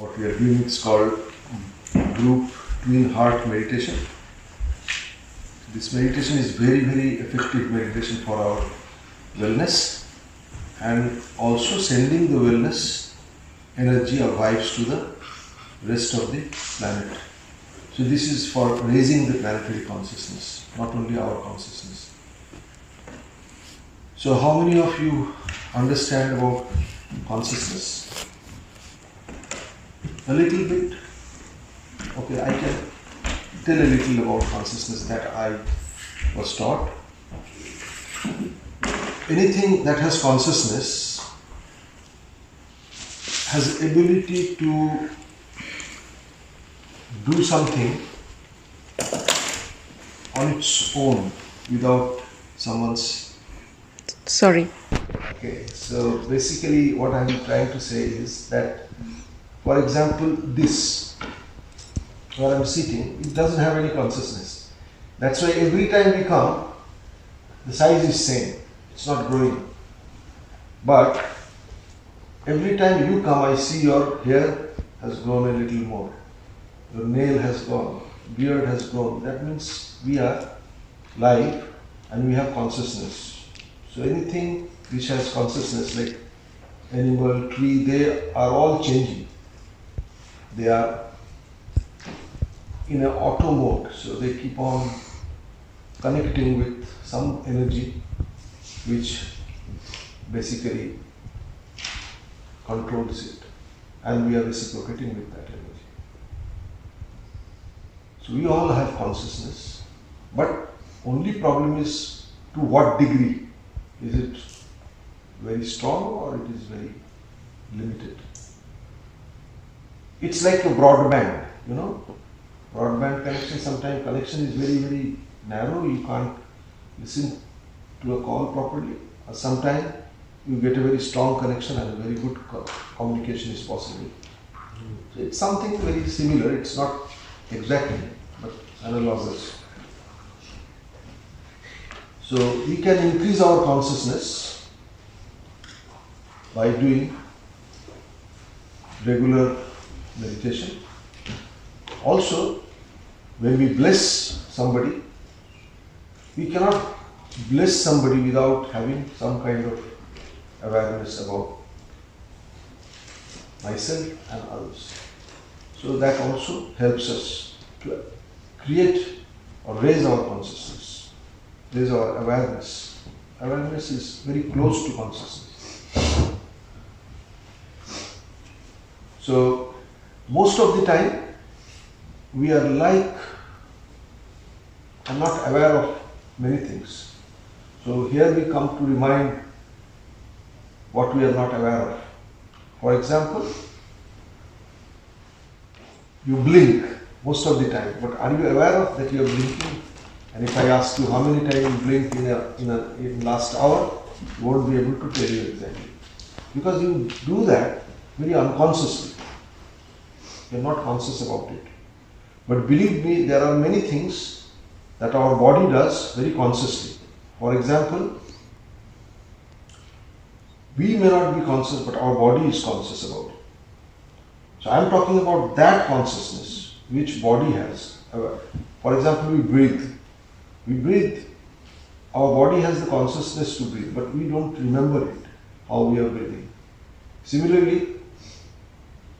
what we are doing is called group twin heart meditation. This meditation is very effective meditation for our wellness and also sending the wellness energy or vibes to the rest of the planet. So this is for raising the planetary consciousness, not only our consciousness. So how many of you understand about consciousness? A little bit? Okay, I can tell a little about consciousness that I was taught. Anything that has consciousness has the ability to do something on its own without someone's. Sorry. Okay, so basically what I'm trying to say is that, for example, this, where I'm sitting, it doesn't have any consciousness. That's why every time we come, the size is same. It's not growing. But every time you come, I see your hair has grown a little more. Your nail has gone, beard has grown. That means we are live and we have consciousness. So anything which has consciousness, like animal, tree, they are all changing. They are in an auto mode, so they keep on connecting with some energy which basically controls it, and we are reciprocating with that energy. So we all have consciousness, but only problem is to what degree. Is it very strong or it is very limited? It's like a broadband, you know. Broadband connection, sometimes connection is very narrow, you can't listen to a call properly. Or sometimes you get a very strong connection and a very good communication is possible. So it's something very similar, it's not exactly, but analogous. So we can increase our consciousness by doing regular meditation. Also, when we bless somebody, we cannot bless somebody without having some kind of awareness about myself and others. So that also helps us to create or raise our consciousness, raise our awareness. Awareness is very close to consciousness. So most of the time, we are like, I'm not aware of many things. So here we come to remind what we are not aware of. For example, you blink most of the time, but are you aware of that you are blinking? And if I ask you how many times you blinked in last hour, you won't be able to tell you exactly. Because you do that very unconsciously. You are not conscious about it. But believe me, there are many things that our body does very consciously. For example, we may not be conscious, but our body is conscious about it. So I am talking about that consciousness which body has. For example, we breathe. We breathe. Our body has the consciousness to breathe, but we don't remember it, how we are breathing. Similarly,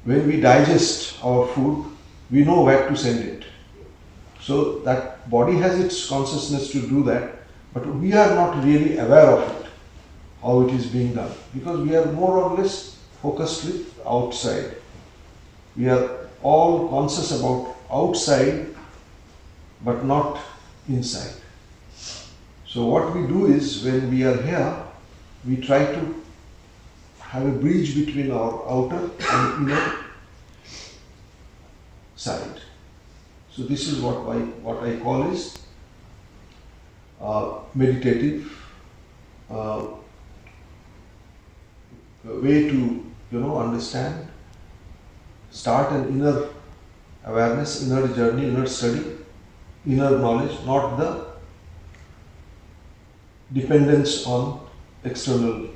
when we digest our food, we know where to send it. So that body has its consciousness to do that, but we are not really aware of it, how it is being done, because we are more or less focused with outside. We are all conscious about outside, but not inside. So what we do is, when we are here, we try to have a bridge between our outer and inner side. So this is what I call is meditative way to understand, start an inner awareness, inner journey, inner study, inner knowledge, not the dependence on external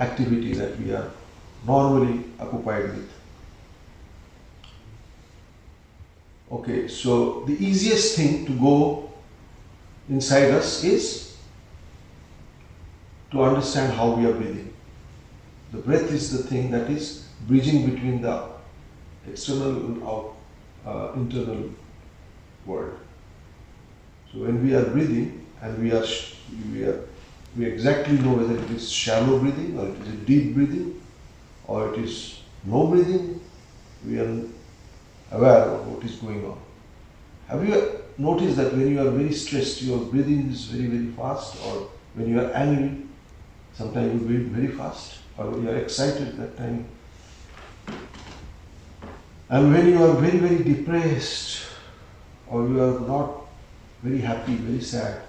activity that we are normally occupied with. Okay, so the easiest thing to go inside us is to understand how we are breathing. The breath is the thing that is bridging between the external and internal world. So when we are breathing, and we exactly know whether it is shallow breathing or it is a deep breathing or it is no breathing, we are aware of what is going on. Have you noticed that when you are very stressed, your breathing is very, very fast, or when you are angry, sometimes you breathe very fast, or when you are excited, that time. And when you are very, very depressed, or you are not very happy, very sad,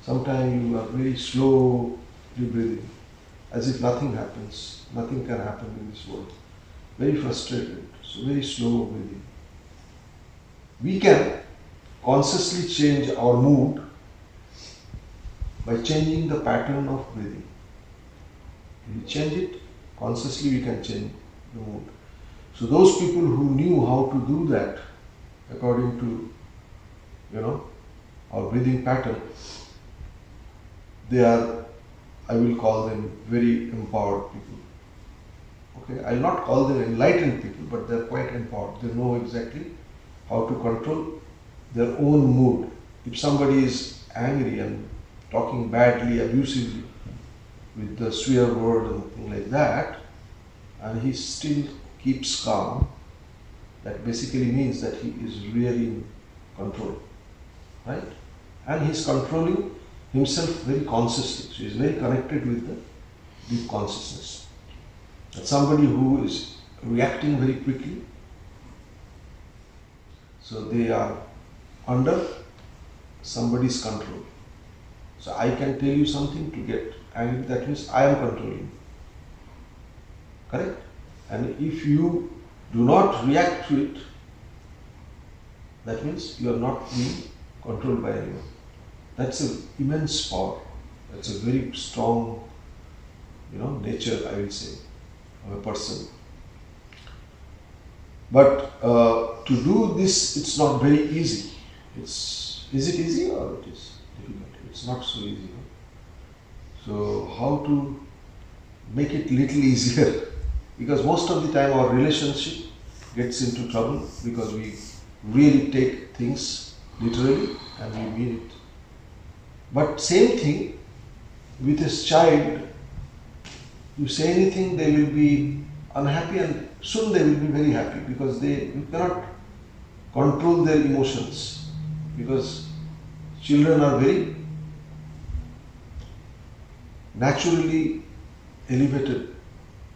sometimes you are very slowly breathing, as if nothing happens, nothing can happen in this world. Very frustrated, so very slow breathing. We can consciously change our mood by changing the pattern of breathing. If we change it, consciously we can change the mood. So those people who knew how to do that according to, our breathing pattern, they are, I will call them very empowered people. Okay, I will not call them enlightened people, but they are quite empowered. They know exactly how to control their own mood. If somebody is angry and talking badly, abusively, with the swear word and things like that, and he still keeps calm, that basically means that he is really in control, right? And he is controlling himself very consciously. So he is very connected with the deep consciousness. That somebody who is reacting very quickly, so they are under somebody's control. So I can tell you something to get angry, that means I am controlling. Correct? And if you do not react to it, that means you are not being controlled by anyone. That's an immense power. That's a very strong, nature, I will say, of a person. But to do this, it's not very easy. Is it easy or it is difficult? It's not so easy. So how to make it little easier? Because most of the time our relationship gets into trouble because we really take things literally and we mean it. But same thing with a child, you say anything, they will be unhappy and soon they will be very happy because you cannot control their emotions, because children are very naturally elevated.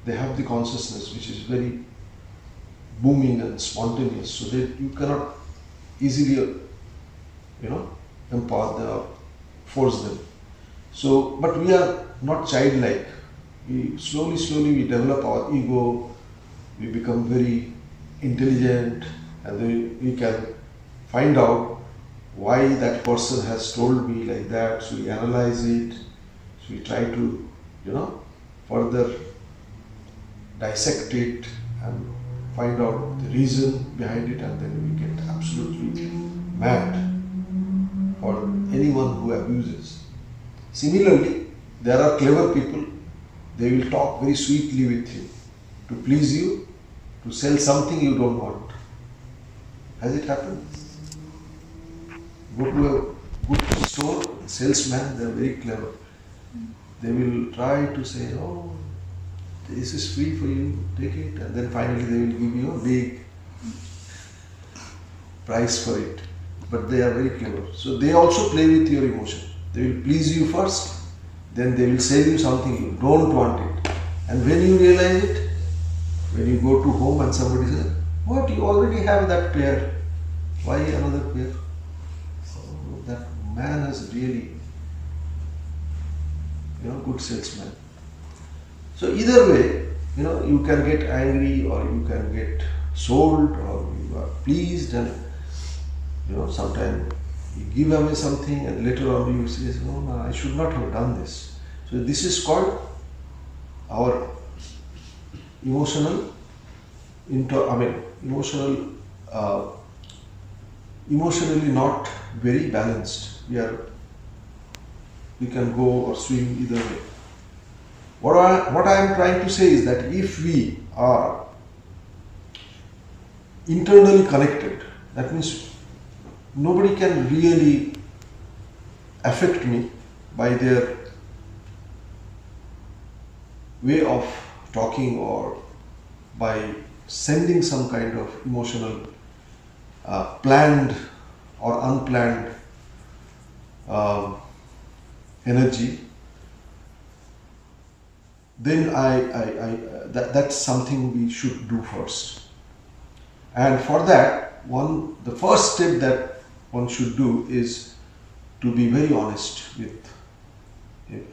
They have the consciousness which is very booming and spontaneous, so that you cannot easily, empower them or force them. So, but we are not childlike. We slowly we develop our ego, we become very intelligent, and then we can find out why that person has told me like that. So we analyze it, so we try to, further dissect it and find out the reason behind it, and then we get absolutely mad for anyone who abuses. Similarly, there are clever people. They will talk very sweetly with you to please you, to sell something you don't want. Has it happened? Go to a good store, salesman, they are very clever. They will try to say, oh, this is free for you, take it, and then finally they will give you a big price for it. But they are very clever. So they also play with your emotion. They will please you first, then they will sell you something you don't want it. And when you realize it, when you go to home and somebody says, what, you already have that pair, why another pair? Oh, that man is really, good salesman. So either way, you can get angry or you can get sold or you are pleased, and sometimes you give away something and later on you say, no, I should not have done this. So this is called our emotional, emotional, uh, emotionally not very balanced. We can go or swing either way. What I am trying to say is that if we are internally connected, that means nobody can really affect me by their way of talking or by sending some kind of emotional, planned or unplanned energy, then that's something we should do first. And for that, the first step that one should do is to be very honest with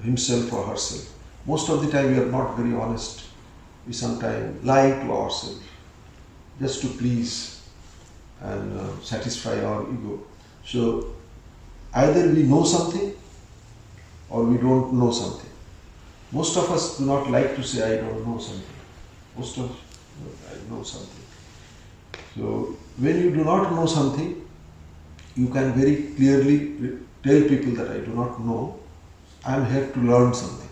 himself or herself. Most of the time we are not very honest. We sometimes lie to ourselves just to please and satisfy our ego. So either we know something or we don't know something. Most of us do not like to say I don't know something. Most of I know something. So when you do not know something, you can very clearly tell people that I do not know. I am here to learn something.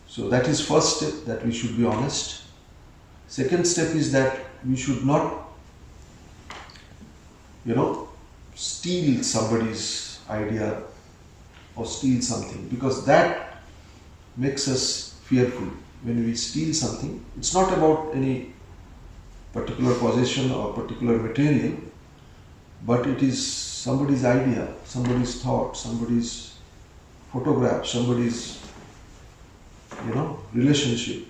So that is first step, that we should be honest. Second step is that we should not, steal somebody's idea or steal something, because that makes us fearful. When we steal something, it's not about any particular possession or particular material, but it is somebody's idea, somebody's thought, somebody's photograph, somebody's relationship,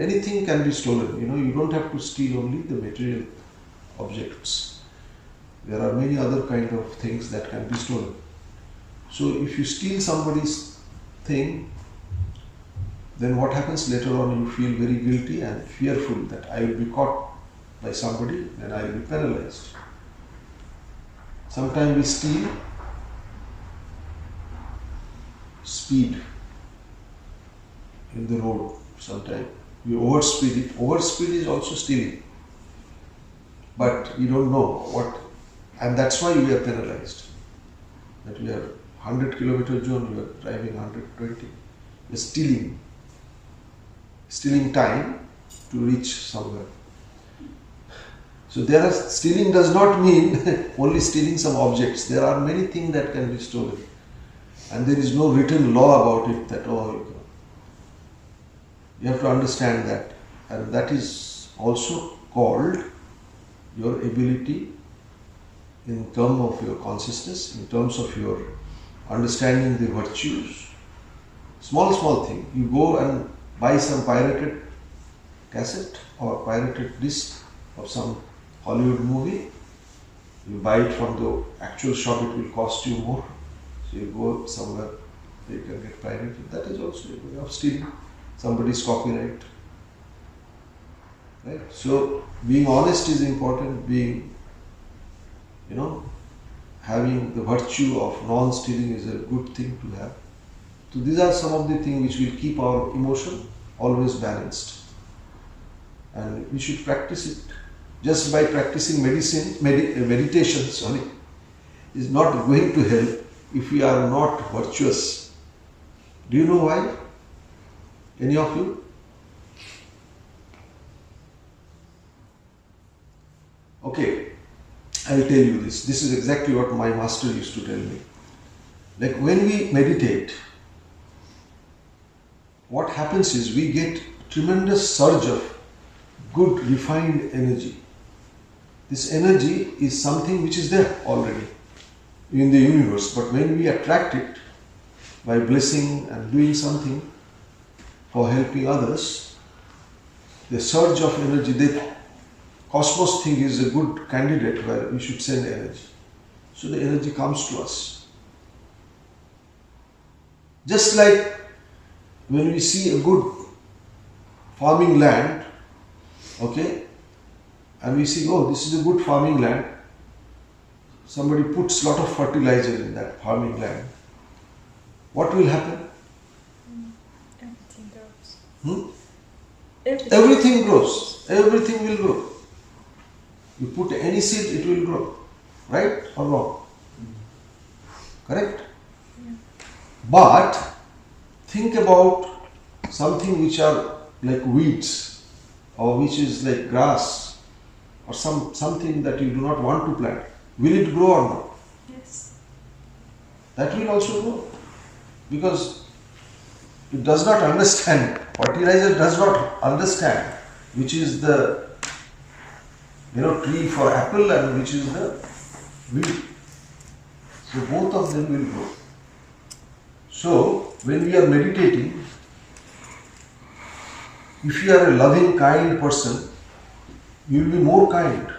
anything can be stolen. You don't have to steal only the material objects. There are many other kind of things that can be stolen. So if you steal somebody's thing, then what happens later on? You feel very guilty and fearful that I will be caught by somebody and I will be penalized. Sometimes we steal speed in the road. Sometimes we overspeed it. Overspeed is also stealing, but you don't know what, and that's why we are penalized. That we are 100 kilometer zone, you are driving 120. You are stealing time to reach somewhere. So stealing does not mean only stealing some objects. There are many things that can be stolen, and there is no written law about it. You have to understand that, and that is also called your ability in terms of your consciousness, in terms of your understanding the virtues. Small thing. You go and buy some pirated cassette or pirated disc of some Hollywood movie. You buy it from the actual shop, it will cost you more. So you go somewhere you can get pirated. That is also a way of stealing somebody's copyright. Right? So being honest is important. Being, having the virtue of non-stealing is a good thing to have. So these are some of the things which will keep our emotion always balanced, and we should practice it. Just by practicing meditation is not going to help if we are not virtuous. Do you know why? Any of you? Okay, I'll tell you this. This is exactly what my master used to tell me. Like when we meditate, what happens is we get tremendous surge of good refined energy. This energy is something which is there already in the universe, but when we attract it by blessing and doing something for helping others, the surge of energy, the cosmos thing is a good candidate where we should send energy. So the energy comes to us. Just like when we see a good farming land, okay, and we see, oh, this is a good farming land. Somebody puts a lot of fertilizer in that farming land. What will happen? Everything grows. Everything grows. Everything will grow. You put any seed, it will grow. Right or wrong? Correct? But think about something which are like weeds or which is like grass or something that you do not want to plant. Will it grow or not? Yes. That will also grow because it does not understand. Fertilizer does not understand which is the tree for apple and which is the weed. So both of them will grow. So when we are meditating, if you are a loving, kind person, you will be more kind,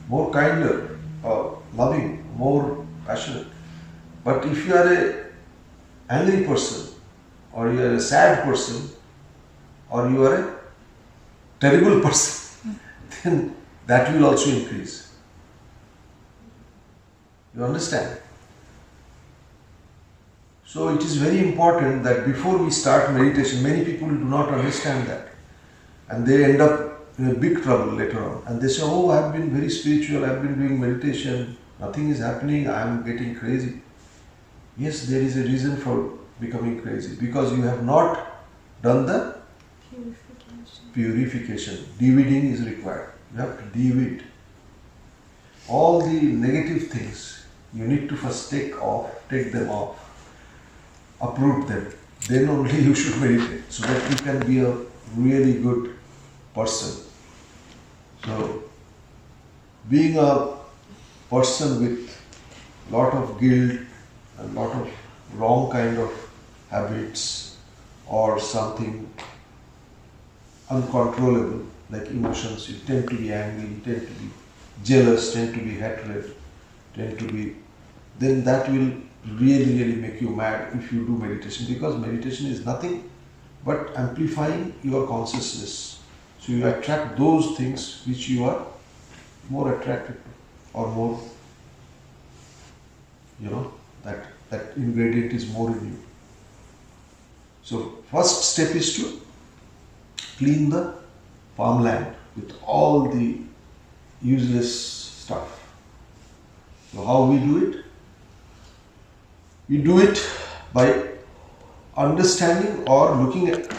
more kinder, loving, more passionate. But if you are a angry person, or you are a sad person, or you are a terrible person, then that will also increase. You understand? So it is very important that before we start meditation, many people do not understand that. And they end up in a big trouble later on. And they say, oh, I have been very spiritual, I have been doing meditation, nothing is happening, I am getting crazy. Yes, there is a reason for becoming crazy. Because you have not done the purification. De-weeding is required. You have to de-weed. All the negative things, you need to first take them off, uproot them. Then only you should meditate, so that you can be a really good person. So, being a person with lot of guilt and lot of wrong kind of habits or something uncontrollable like emotions, you tend to be angry, you tend to be jealous, tend to be hatred, then that will really make you mad if you do meditation, because meditation is nothing but amplifying your consciousness. So you attract those things which you are more attracted to, or more, that ingredient is more in you. So first step is to clean the farmland with all the useless stuff. So how we do it? We do it by understanding or looking at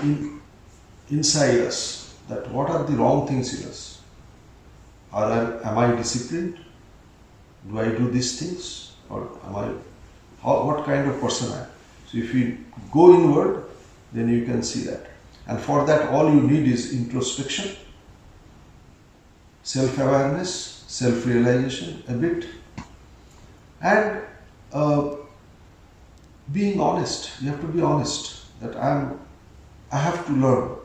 inside us, that what are the wrong things in us. Am I disciplined? Do I do these things? Or what kind of person I am? So if you go inward, then you can see that. And for that, all you need is introspection, self-awareness, self-realization a bit, and being honest. You have to be honest that I have to learn.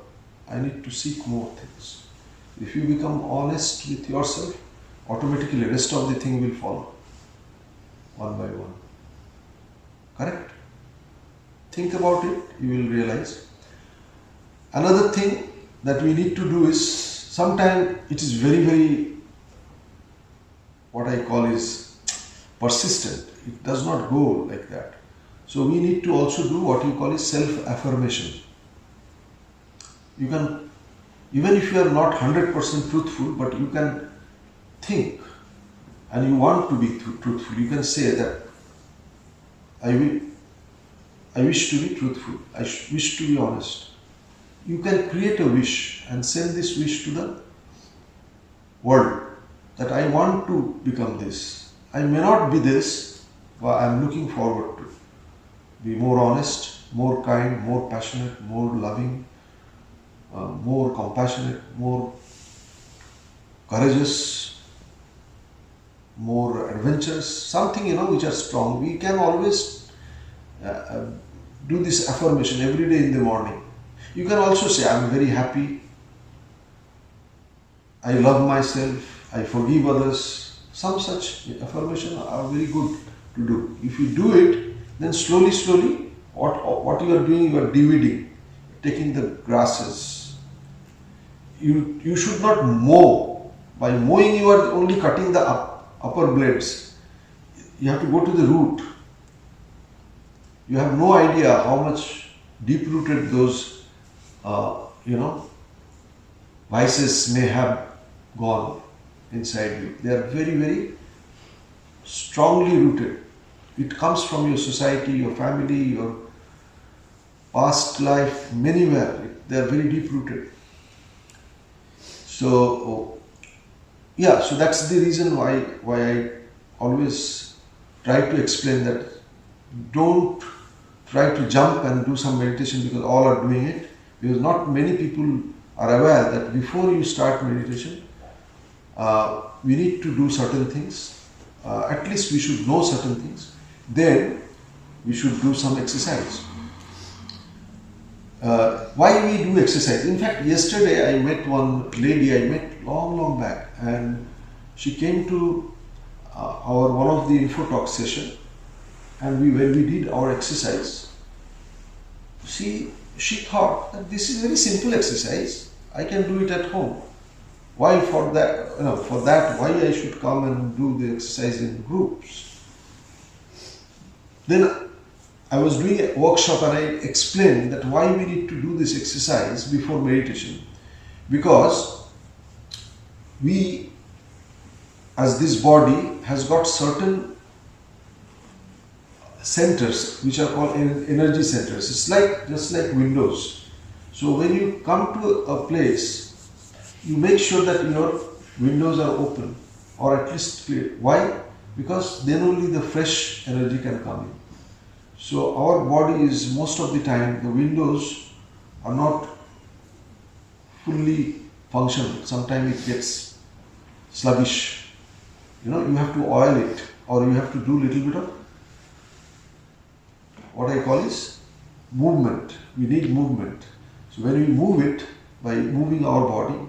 I need to seek more things. If you become honest with yourself, automatically the rest of the thing will follow, one by one. Correct? Think about it, you will realize. Another thing that we need to do is, sometimes it is very, what I call is persistent. It does not go like that. So we need to also do what you call is self-affirmation. You can, even if you are not 100% truthful, but you can think and you want to be truthful, you can say that I wish to be truthful, I wish to be honest. You can create a wish and send this wish to the world, that I want to become this. I may not be this, but I am looking forward to be more honest, more kind, more passionate, more loving, more compassionate, more courageous, more adventurous, something which are strong. We can always do this affirmation every day in the morning. You can also say, I am very happy, I love myself, I forgive others. Some such affirmation are very good to do. If you do it, then slowly, what you are doing, you are de-weeding, taking the grasses. You should not mow. By mowing, you are only cutting the upper blades. You have to go to the root. You have no idea how much deep-rooted those, vices may have gone inside you. They are very, very strongly rooted. It comes from your society, your family, your past life, anywhere. They are very deep rooted. So, yeah, so that's the reason why I always try to explain that don't try to jump and do some meditation because all are doing it. Because not many people are aware that before you start meditation, we need to do certain things. At least we should know certain things. Then we should do some exercise. Why we do exercise? In fact, yesterday I met one lady I met long back, and she came to our one of the info talk session, and when we did our exercise, she thought that this is a very simple exercise. I can do it at home. Why for that? Why I should come and do the exercise in groups? Then I was doing a workshop and I explained that why we need to do this exercise before meditation. Because we, as this body, has got certain centers which are called energy centers. It's just like windows. So when you come to a place, you make sure that your windows are open or at least clear. Why? Because then only the fresh energy can come in. So our body is, most of the time, the windows are not fully functional. Sometimes it gets sluggish. You have to oil it, or you have to do little bit of what I call is movement. We need movement. So when we move it, by moving our body,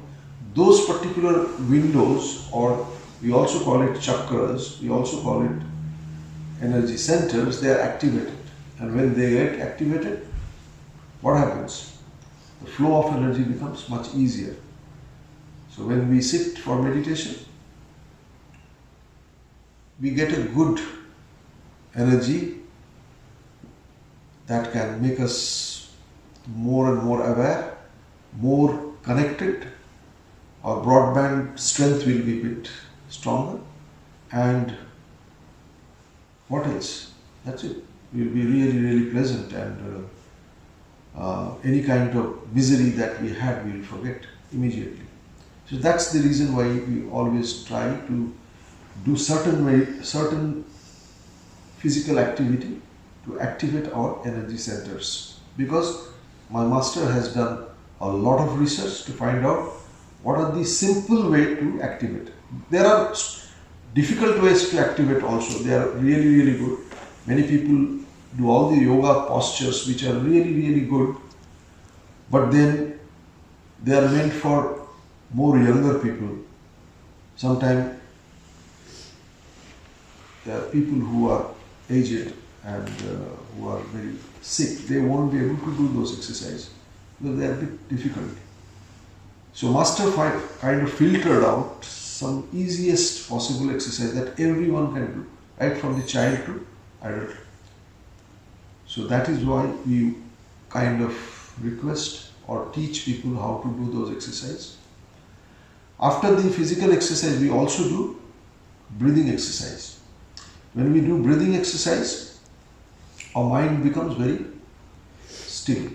those particular windows, or we also call it chakras, we also call it energy centers, they are activated. And when they get activated, what happens? The flow of energy becomes much easier. So when we sit for meditation, we get a good energy that can make us more and more aware, more connected. Our broadband strength will be a bit stronger. And what else? That's it. Will be really pleasant, and any kind of misery that we had, we will forget immediately. So that's the reason why we always try to do certain physical activity to activate our energy centers. Because my master has done a lot of research to find out what are the simple way to activate. There are difficult ways to activate also. They are really good. Many people do all the yoga postures which are really good, but then they are meant for more younger people. Sometimes there are people who are aged and who are very sick. They won't be able to do those exercises because they are a bit difficult. So master kind of filtered out some easiest possible exercise that everyone can do, right from the child to adult. So that is why we kind of request or teach people how to do those exercises. After the physical exercise, we also do breathing exercise. When we do breathing exercise, our mind becomes very still.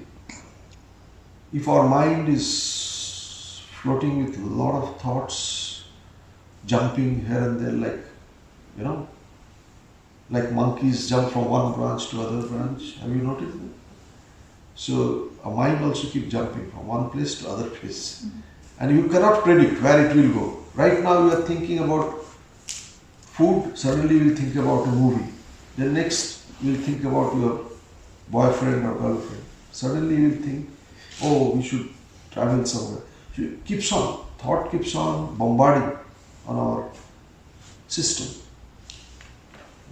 If our mind is floating with a lot of thoughts, jumping here and there like monkeys jump from one branch to other branch. Have you noticed that? So our mind also keeps jumping from one place to other place. Mm-hmm. And you cannot predict where it will go. Right now you are thinking about food, suddenly you will think about a movie. Then next you will think about your boyfriend or girlfriend. Suddenly you will think, oh, we should travel somewhere. Thought keeps on bombarding on our system.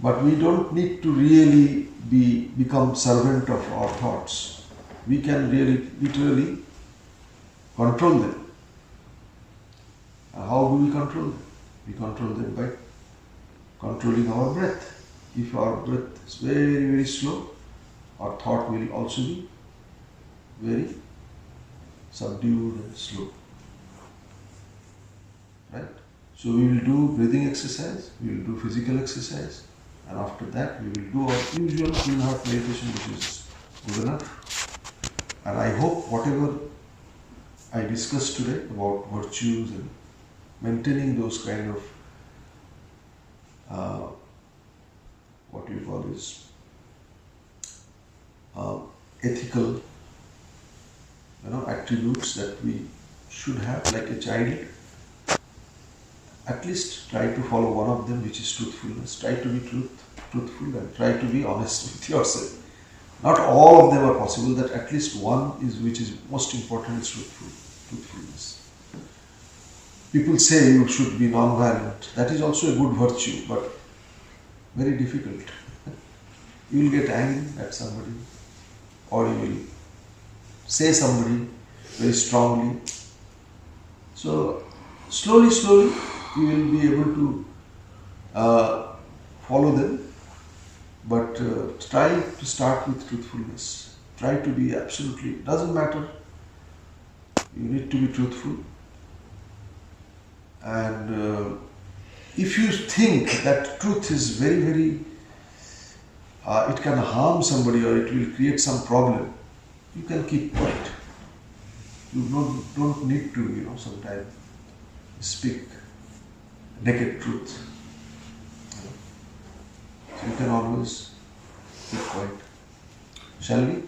But we don't need to really become servant of our thoughts. We can really literally control them. How do we control them? We control them by controlling our breath. If our breath is very slow, our thought will also be very subdued and slow. right? So we will do breathing exercise, we will do physical exercise, and after that we will do our usual clean heart meditation, which is good enough. And I hope whatever I discussed today about virtues and maintaining those kind of what you call is ethical attributes that we should have like a child, at least try to follow one of them, which is truthfulness. Try to be truthful and try to be honest with yourself. Not all of them are possible, that at least one is, which is most important, is truthfulness. People say you should be non-violent. That is also a good virtue, but very difficult. You will get angry at somebody, or you will say somebody very strongly. So slowly you will be able to follow them, but try to start with truthfulness. Try to be absolutely, doesn't matter, you need to be truthful. And if you think that truth is very it can harm somebody or it will create some problem, you can keep quiet. You don't need to, sometimes speak naked truth. So you can always keep quiet. Shall we?